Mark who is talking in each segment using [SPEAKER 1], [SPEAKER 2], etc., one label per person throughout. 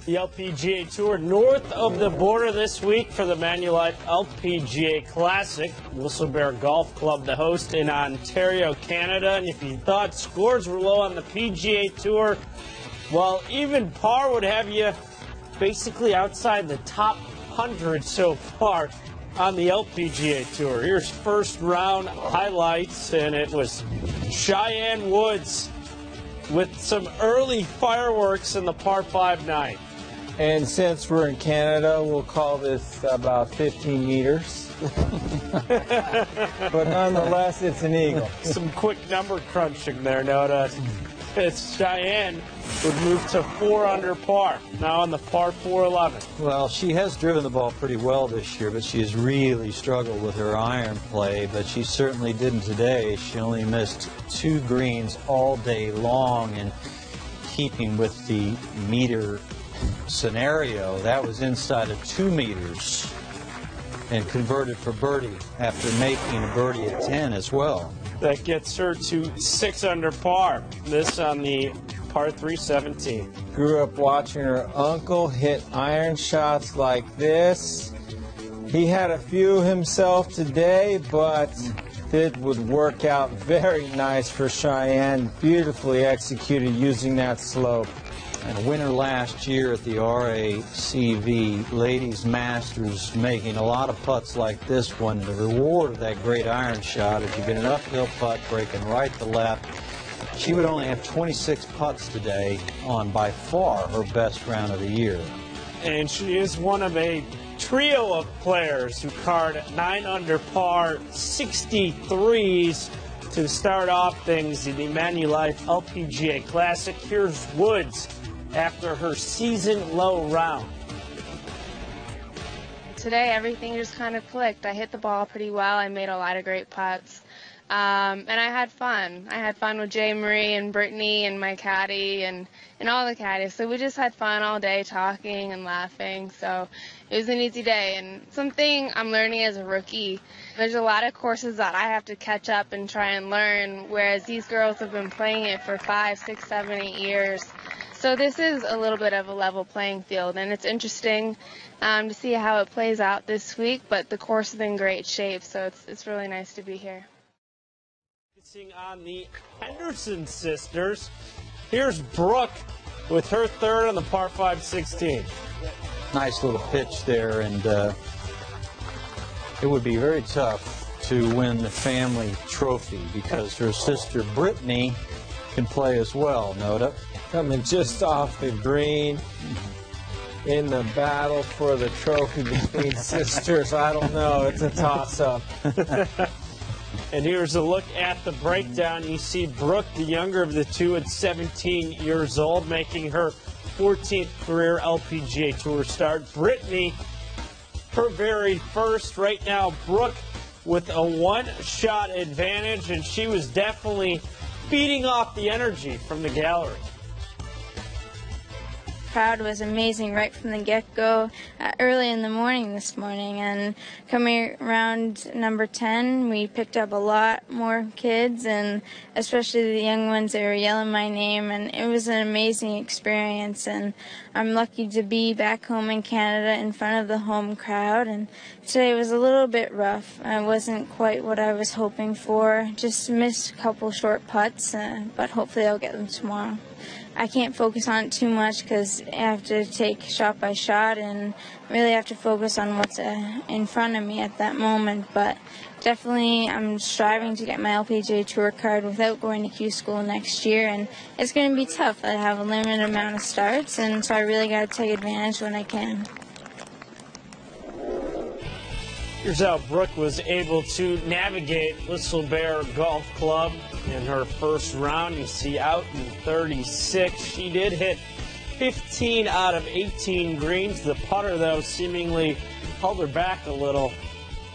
[SPEAKER 1] The LPGA Tour north of the border this week for the Manulife LPGA Classic. Whistle Bear Golf Club, the host in Ontario, Canada. And if you thought scores were low on the PGA Tour, well, even par would have you basically outside the top 100 so far on the LPGA Tour. Here's first round highlights, and it was Cheyenne Woods with some early fireworks in the par 5 9.
[SPEAKER 2] And since we're in Canada, we'll call this about 15 meters. But nonetheless, it's an eagle.
[SPEAKER 1] Some quick number crunching there, Noda. It's Cheyenne would move to 4 under par, now on the par 4-11.
[SPEAKER 3] Well, she has driven the ball pretty well this year, but she has really struggled with her iron play, but she certainly didn't today. She only missed 2 greens all day long, and keeping with the meter scenario, that was inside of 2 meters and converted for birdie after making a birdie at 10 as well.
[SPEAKER 1] That gets her to 6 under par. This on the par 3 17.
[SPEAKER 2] Grew up watching her uncle hit iron shots like this. He had a few himself today, but it would work out very nice for Cheyenne. Beautifully executed using that slope.
[SPEAKER 3] And a winner last year at the RACV Ladies Masters, making a lot of putts like this one. The reward of that great iron shot is you get an uphill putt breaking right to left. She would only have 26 putts today on by far her best round of the year.
[SPEAKER 1] And she is one of a trio of players who card 9 under par 63s to start off things in the Manulife LPGA Classic. Here's Woods after her season-low round.
[SPEAKER 4] Today, everything just kind of clicked. I hit the ball pretty well. I made a lot of great putts. And I had fun. I had fun with Jay Marie and Brittany and my caddy and all the caddies. So we just had fun all day talking and laughing. So it was an easy day. And something I'm learning as a rookie, there's a lot of courses that I have to catch up and try and learn, whereas these girls have been playing it for 5, 6, 7, 8 years. So this is a little bit of a level playing field, and it's interesting to see how it plays out this week, but the course is in great shape, so it's really nice to be here.
[SPEAKER 1] Focusing on the Petersen sisters, here's Brooke with her 3rd on the par 5 16.
[SPEAKER 3] Nice little pitch there, and it would be very tough to win the family trophy because her sister Brittany can play as well, Noda.
[SPEAKER 2] Coming just off the green in the battle for the trophy between sisters. I don't know. It's a toss-up.
[SPEAKER 1] And here's a look at the breakdown. You see Brooke, the younger of the two, at 17 years old, making her 14th career LPGA Tour start. Brittany, her very first. Right now, Brooke with a 1-shot advantage, and she was definitely feeding off the energy from the gallery.
[SPEAKER 5] Crowd was amazing right from the get-go early in the morning this morning, and coming around number 10 we picked up a lot more kids, and especially the young ones. They were yelling my name, and it was an amazing experience, and I'm lucky to be back home in Canada in front of the home crowd. And today was a little bit rough. It wasn't quite what I was hoping for. Just missed a couple short putts, but hopefully I'll get them tomorrow. I can't focus on it too much because I have to take shot by shot and really have to focus on what's in front of me at that moment. But definitely I'm striving to get my LPGA Tour card without going to Q school next year, and it's going to be tough. I have a limited amount of starts, and so I really got to take advantage when I can.
[SPEAKER 1] Here's how Brooke was able to navigate Whistle Bear Golf Club in her first round. You see out in 36. She did hit 15 out of 18 greens. The putter, though, seemingly held her back a little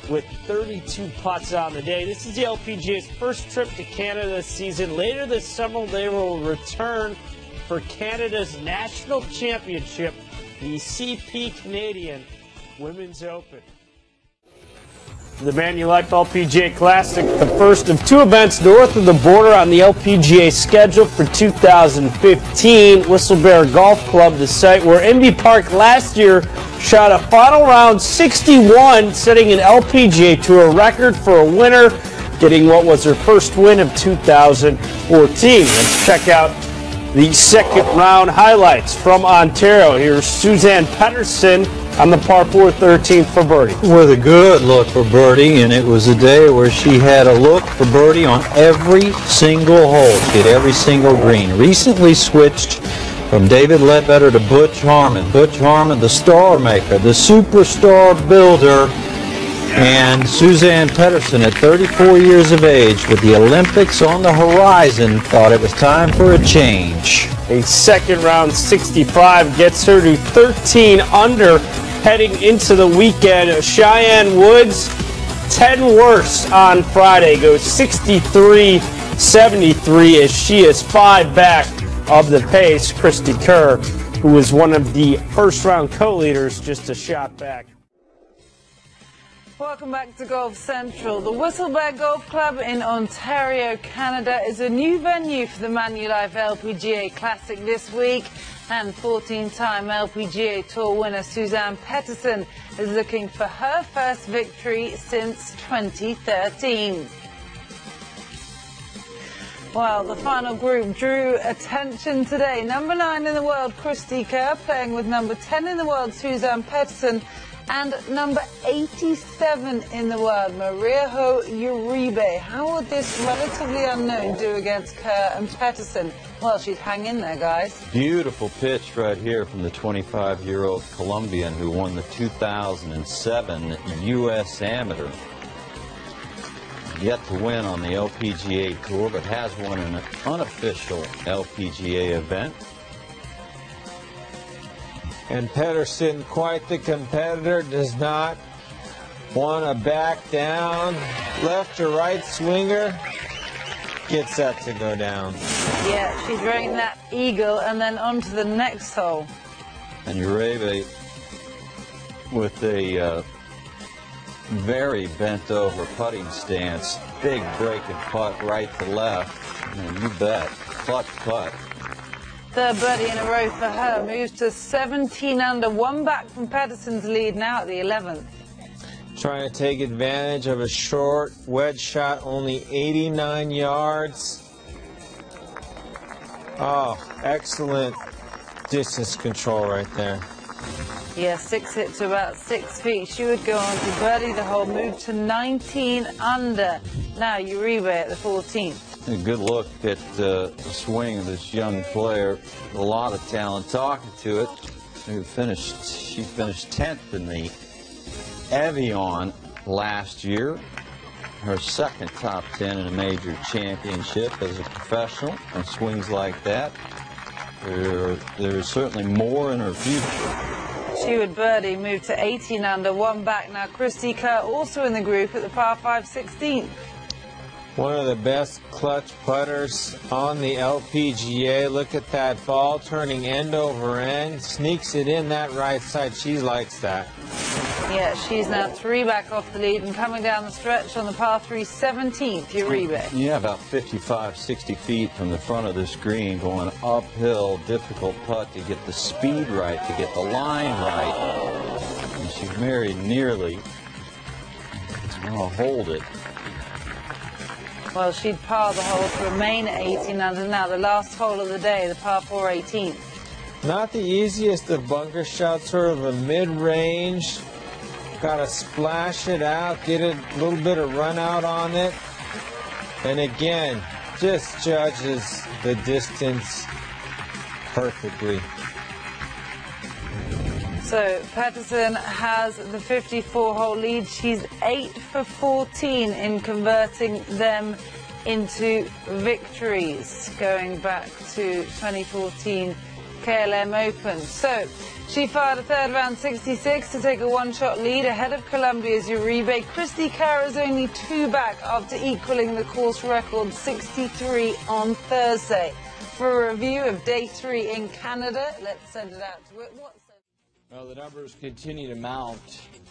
[SPEAKER 1] with 32 putts on the day. This is the LPGA's first trip to Canada this season. Later this summer, they will return for Canada's National Championship, the CP Canadian Women's Open. The Manulife LPGA Classic, the first of two events north of the border on the LPGA schedule for 2015. Whistle Bear Golf Club, the site where Indy Park last year shot a final round 61, setting an LPGA Tour record for a winner, getting what was her first win of 2014. Let's check out the second round highlights from Ontario. Here's Suzann Pettersen on the par 4 13th for birdie.
[SPEAKER 3] With a good look for birdie, and it was a day where she had a look for birdie on every single hole. She had every single green. Recently switched from David Ledbetter to Butch Harmon. Butch Harmon, the star maker, the superstar builder, and Suzann Pettersen, at 34 years of age, with the Olympics on the horizon, thought it was time for a change.
[SPEAKER 1] A second round 65 gets her to 13 under heading into the weekend. Cheyenne Woods, 10 worse on Friday, goes 63-73 as she is 5 back of the pace. Lydia Ko, who was one of the first round co-leaders, just a shot back.
[SPEAKER 6] Welcome back to Golf Central. The Whistle Bear Golf Club in Ontario, Canada is a new venue for the Manulife LPGA Classic this week, and 14-time LPGA Tour winner Suzann Pettersen is looking for her first victory since 2013. Well, the final group drew attention today. Number 9 in the world, Lydia Ko, playing with number 10 in the world, Suzann Pettersen, and number 87 in the world, Mariajo Uribe. How would this relatively unknown do against Ko and Petersen? Well, she'd hang in there, guys.
[SPEAKER 3] Beautiful pitch right here from the 25-year-old Colombian who won the 2007 U.S. Amateur. Yet to win on the LPGA Tour, but has won an unofficial LPGA event.
[SPEAKER 2] And Petersen, quite the competitor, does not want to back down. Left to right swinger, gets that to go down.
[SPEAKER 6] Yeah, she's wearing that eagle and then on to the next hole.
[SPEAKER 3] And Uribe with a very bent over putting stance, big breaking putt right to left, and you bet, putt.
[SPEAKER 6] Third birdie in a row for her, moves to 17 under, one back from Petersen's lead now at the 11th.
[SPEAKER 2] Trying to take advantage of a short wedge shot, only 89 yards. Oh, excellent distance control right there.
[SPEAKER 6] Yeah, 6 hit to about 6 feet. She would go on to birdie the hole, move to 19 under. Now Uribe at the 14th.
[SPEAKER 3] A good look at the swing of this young player. A lot of talent. Talking to it, she finished 10th in the Evian last year. Her second top 10 in a major championship as a professional, and swings like that. There's certainly more in her future.
[SPEAKER 6] She would birdie, move to 18 under, one back. Now Lydia Ko also in the group at the par 5 16th.
[SPEAKER 2] One of the best clutch putters on the LPGA. Look at that ball turning end over end. Sneaks it in that right side. She likes that.
[SPEAKER 6] Yeah, she's now 3 back off the lead and coming down the stretch on the par 3 17th, Uribe.
[SPEAKER 3] Yeah, about 55, 60 feet from the front of this green, going uphill, difficult putt to get the speed right, to get the line right. And she's very nearly going to hold it.
[SPEAKER 6] Well, she'd par the hole to remain at 18 under now. The last hole of the day, the par 4 18th.
[SPEAKER 2] Not the easiest of bunker shots, sort of a mid-range. Got to splash it out, get a little bit of run out on it. And again, just judges the distance perfectly.
[SPEAKER 6] So Petersen has the 54-hole lead. She's 8 for 14 in converting them into victories, going back to 2014 KLM Open. So she fired a third round 66 to take a one-shot lead ahead of Colombia's Uribe. Lydia Ko is only 2 back after equaling the course record 63 on Thursday. For a review of day 3 in Canada, let's send it out to it.
[SPEAKER 2] Well, the numbers continue to mount.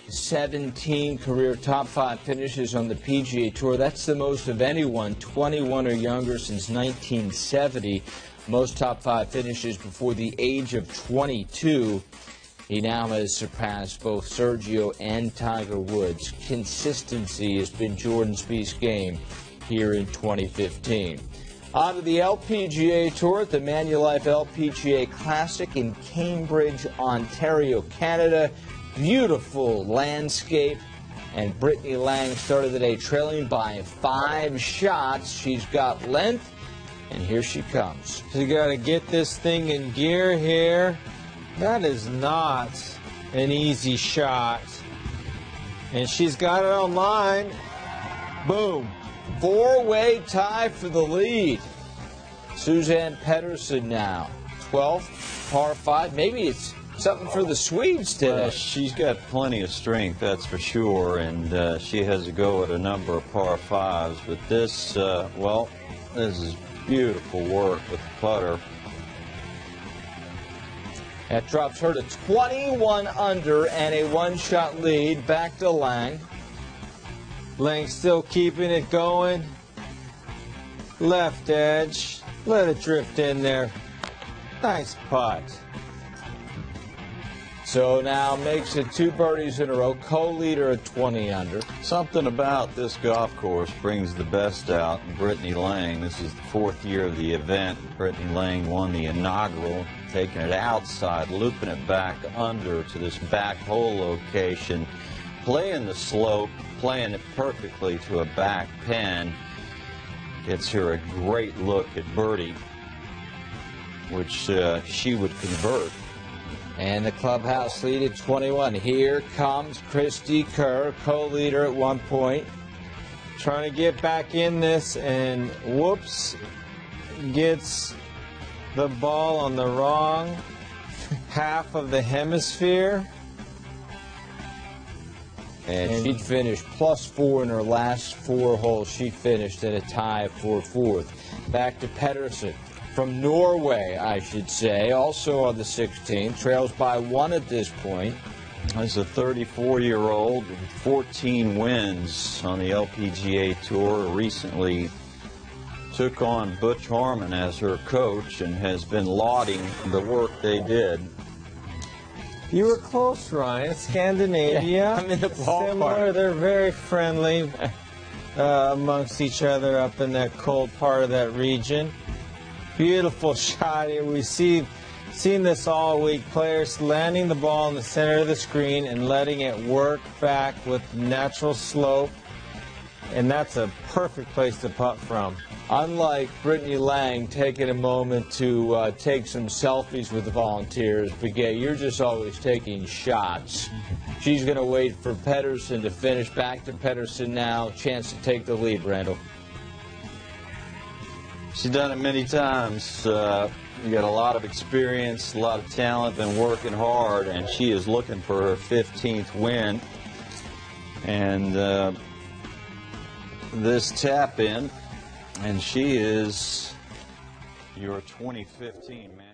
[SPEAKER 2] 17 career top 5 finishes on the PGA Tour. That's the most of anyone, 21 or younger, since 1970. Most top 5 finishes before the age of 22. He now has surpassed both Sergio and Tiger Woods. Consistency has been Jordan Spieth's game here in 2015. On to the LPGA Tour at the Manulife LPGA Classic in Cambridge, Ontario, Canada. Beautiful landscape, and Brittany Lang started the day trailing by 5 shots. She's got length, and here she comes.
[SPEAKER 3] She's got to get this thing in gear here. That is not an easy shot, and she's got it on line. Boom.
[SPEAKER 2] 4-way tie for the lead. Suzann Pettersen now. 12th, par 5. Maybe it's something for the Swedes today.
[SPEAKER 3] She's got plenty of strength, that's for sure, and she has a go at a number of par 5s. But this, well, this is beautiful work with the putter.
[SPEAKER 2] That drops her to 21 under and a 1-shot lead. Back to Lang.
[SPEAKER 3] Lang still keeping it going. Left edge. Let it drift in there. Nice putt.
[SPEAKER 2] So now makes it 2 birdies in a row. Co-leader at 20 under.
[SPEAKER 3] Something about this golf course brings the best out in Brittany Lang. This is the 4th year of the event. Brittany Lang won the inaugural, taking it outside, looping it back under to this back hole location, playing the slope, playing it perfectly to a back pin. Gets her a great look at birdie, which she would convert.
[SPEAKER 2] And the clubhouse lead at 21. Here comes Christy Kerr, co-leader at 1 point.
[SPEAKER 3] Trying to get back in this, and whoops, gets the ball on the wrong half of the hemisphere.
[SPEAKER 2] And she'd finished +4 in her last 4 holes. She finished at a tie for 4th. Back to Petersen. From Norway, I should say, also on the 16th, trails by 1 at this point.
[SPEAKER 3] As a 34-year-old with 14 wins on the LPGA Tour, recently took on Butch Harmon as her coach and has been lauding the work they did.
[SPEAKER 2] You were close, Ryan. Scandinavia.
[SPEAKER 3] Yeah, I'm in the ballpark.
[SPEAKER 2] Similar. They're very friendly amongst each other up in that cold part of that region. Beautiful shot here. We've seen this all week. Players landing the ball in the center of the screen and letting it work back with natural slope. And that's a perfect place to putt from. Unlike Brittany Lang taking a moment to take some selfies with the volunteers, Begay, you're just always taking shots. She's going to wait for Petersen to finish. Back to Petersen now. Chance to take the lead, Randall.
[SPEAKER 3] She's done it many times. You got a lot of experience, a lot of talent, been working hard, and she is looking for her 15th win. And this tap in, and she is your 2015 man.